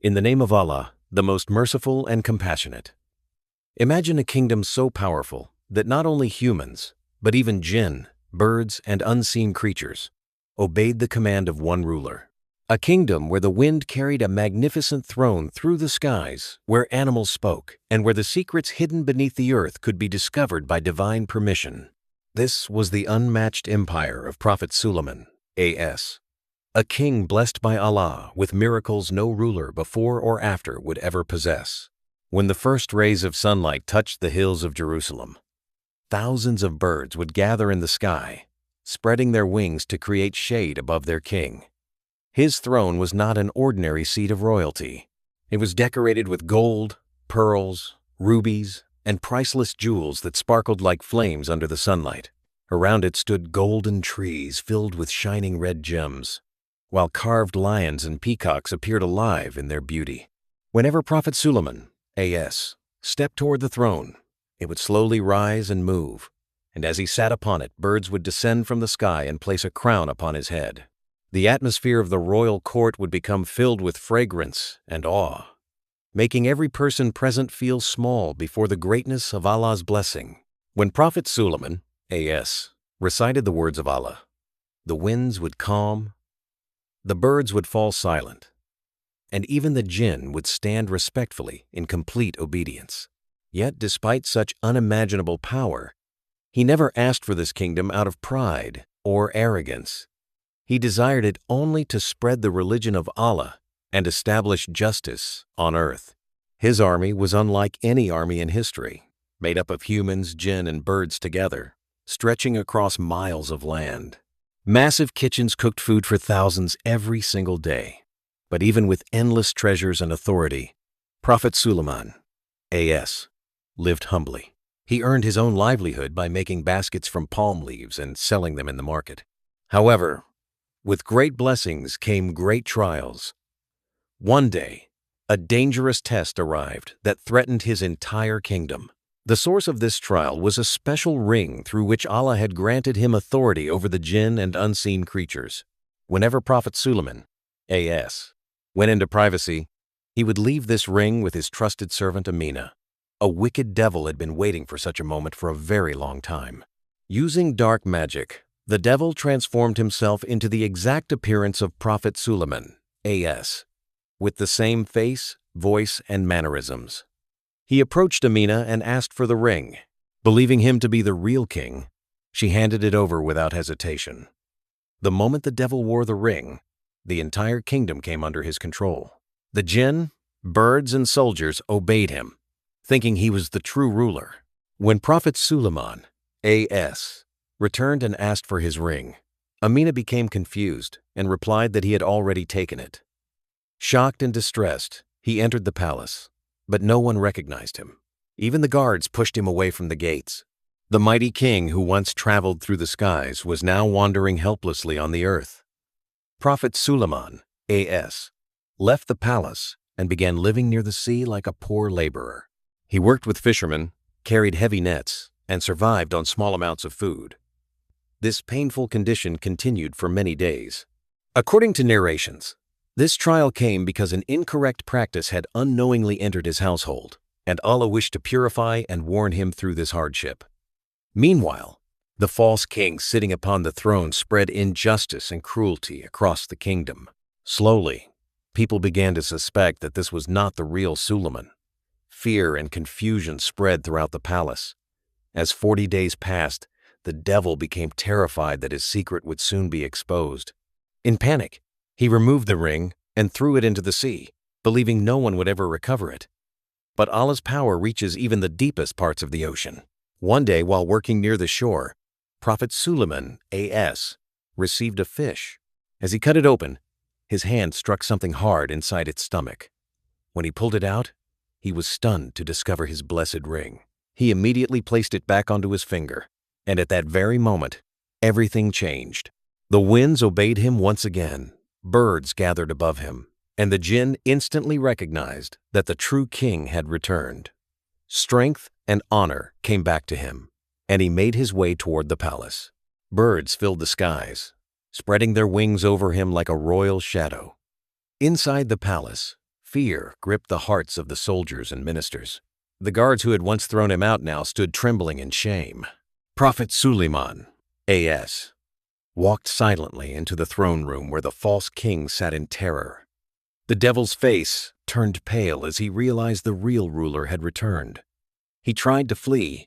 In the name of Allah, the most merciful and compassionate. Imagine a kingdom so powerful that not only humans, but even jinn, birds, and unseen creatures obeyed the command of one ruler. A kingdom where the wind carried a magnificent throne through the skies, where animals spoke, and where the secrets hidden beneath the earth could be discovered by divine permission. This was the unmatched empire of Prophet Suleiman A.S., a king blessed by Allah with miracles no ruler before or after would ever possess. When the first rays of sunlight touched the hills of Jerusalem, thousands of birds would gather in the sky, spreading their wings to create shade above their king. His throne was not an ordinary seat of royalty. It was decorated with gold, pearls, rubies, and priceless jewels that sparkled like flames under the sunlight. Around it stood golden trees filled with shining red gems, while carved lions and peacocks appeared alive in their beauty. Whenever Prophet Suleiman A.S. stepped toward the throne, it would slowly rise and move, and as he sat upon it, birds would descend from the sky and place a crown upon his head. The atmosphere of the royal court would become filled with fragrance and awe, making every person present feel small before the greatness of Allah's blessing. When Prophet Suleiman A.S. recited the words of Allah, the winds would calm, the birds would fall silent, and even the jinn would stand respectfully in complete obedience. Yet, despite such unimaginable power, he never asked for this kingdom out of pride or arrogance. He desired it only to spread the religion of Allah and establish justice on earth. His army was unlike any army in history, made up of humans, jinn, and birds together, stretching across miles of land. Massive kitchens cooked food for thousands every single day. But even with endless treasures and authority, Prophet Suleiman A.S. lived humbly. He earned his own livelihood by making baskets from palm leaves and selling them in the market. However, with great blessings came great trials. One day, a dangerous test arrived that threatened his entire kingdom. The source of this trial was a special ring through which Allah had granted him authority over the jinn and unseen creatures. Whenever Prophet Suleiman A.S. went into privacy, he would leave this ring with his trusted servant Amina. A wicked devil had been waiting for such a moment for a very long time. Using dark magic, the devil transformed himself into the exact appearance of Prophet Suleiman A.S., with the same face, voice, and mannerisms. He approached Amina and asked for the ring. Believing him to be the real king, she handed it over without hesitation. The moment the devil wore the ring, the entire kingdom came under his control. The jinn, birds, and soldiers obeyed him, thinking he was the true ruler. When Prophet Suleiman A.S. returned and asked for his ring, Amina became confused and replied that he had already taken it. Shocked and distressed, he entered the palace, but no one recognized him. Even the guards pushed him away from the gates. The mighty king who once traveled through the skies was now wandering helplessly on the earth. Prophet Suleiman A.S. left the palace and began living near the sea like a poor laborer. He worked with fishermen, carried heavy nets, and survived on small amounts of food. This painful condition continued for many days. According to narrations, this trial came because an incorrect practice had unknowingly entered his household, and Allah wished to purify and warn him through this hardship. Meanwhile, the false king sitting upon the throne spread injustice and cruelty across the kingdom. Slowly, people began to suspect that this was not the real Suleiman. Fear and confusion spread throughout the palace. As 40 days passed, the devil became terrified that his secret would soon be exposed. In panic, he removed the ring and threw it into the sea, believing no one would ever recover it. But Allah's power reaches even the deepest parts of the ocean. One day, while working near the shore, Prophet Suleiman A.S. received a fish. As he cut it open, his hand struck something hard inside its stomach. When he pulled it out, he was stunned to discover his blessed ring. He immediately placed it back onto his finger, and at that very moment, everything changed. The winds obeyed him once again. Birds gathered above him, and the jinn instantly recognized that the true king had returned. Strength and honor came back to him, and he made his way toward the palace. Birds filled the skies, spreading their wings over him like a royal shadow. Inside the palace, fear gripped the hearts of the soldiers and ministers. The guards who had once thrown him out now stood trembling in shame. Prophet Suleiman, A.S., walked silently into the throne room where the false king sat in terror. The devil's face turned pale as he realized the real ruler had returned. He tried to flee,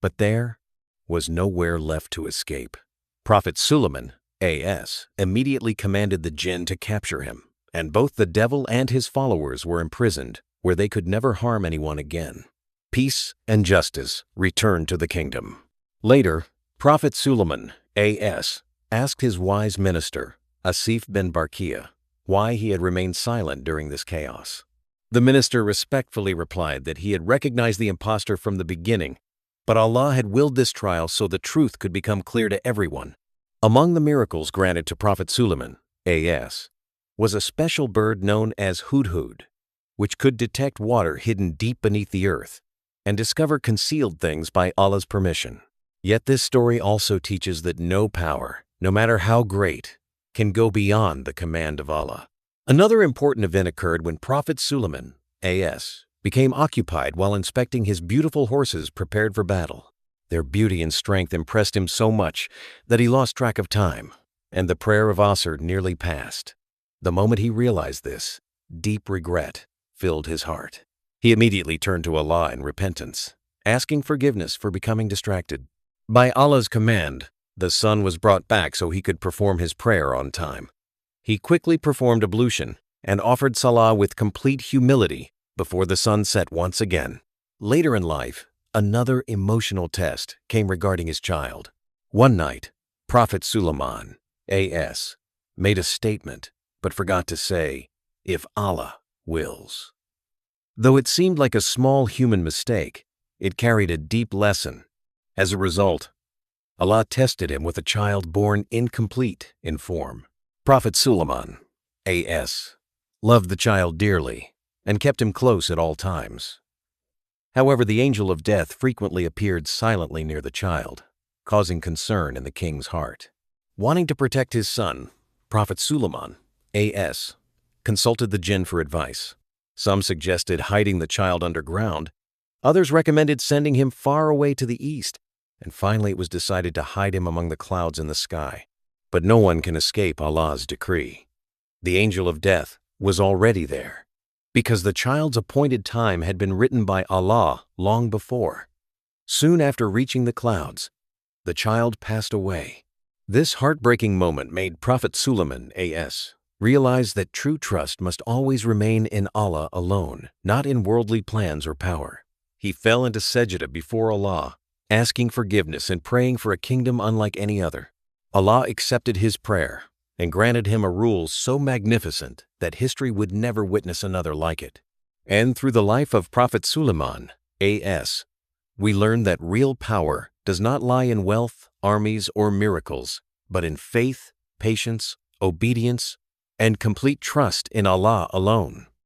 but there was nowhere left to escape. Prophet Suleiman, A.S., immediately commanded the jinn to capture him, and both the devil and his followers were imprisoned where they could never harm anyone again. Peace and justice returned to the kingdom. Later, Prophet Suleiman, A.S., asked his wise minister, Asif bin Barkia, why he had remained silent during this chaos. The minister respectfully replied that he had recognized the impostor from the beginning, but Allah had willed this trial so the truth could become clear to everyone. Among the miracles granted to Prophet Suleiman, A.S., was a special bird known as hudhud, which could detect water hidden deep beneath the earth and discover concealed things by Allah's permission. Yet this story also teaches that no power, no matter how great, can go beyond the command of Allah. Another important event occurred when Prophet Suleiman, A.S., became occupied while inspecting his beautiful horses prepared for battle. Their beauty and strength impressed him so much that he lost track of time, and the prayer of Hazret nearly passed. The moment he realized this, deep regret filled his heart. He immediately turned to Allah in repentance, asking forgiveness for becoming distracted. By Allah's command, the sun was brought back so he could perform his prayer on time. He quickly performed ablution and offered salah with complete humility before the sun set once again. Later in life, another emotional test came regarding his child. One night, Prophet Suleiman, A.S., made a statement but forgot to say, "If Allah wills." Though it seemed like a small human mistake, it carried a deep lesson. As a result, Allah tested him with a child born incomplete in form. Prophet Suleiman, A.S., loved the child dearly and kept him close at all times. However, the angel of death frequently appeared silently near the child, causing concern in the king's heart. Wanting to protect his son, Prophet Suleiman, A.S., consulted the jinn for advice. Some suggested hiding the child underground. Others recommended sending him far away to the east. And finally it was decided to hide him among the clouds in the sky. But no one can escape Allah's decree. The angel of death was already there, because the child's appointed time had been written by Allah long before. Soon after reaching the clouds, the child passed away. This heartbreaking moment made Prophet Suleiman, A.S., realize that true trust must always remain in Allah alone, not in worldly plans or power. He fell into sajda before Allah, asking forgiveness and praying for a kingdom unlike any other. Allah accepted his prayer and granted him a rule so magnificent that history would never witness another like it. And through the life of Prophet Suleiman, A.S., we learn that real power does not lie in wealth, armies, or miracles, but in faith, patience, obedience, and complete trust in Allah alone.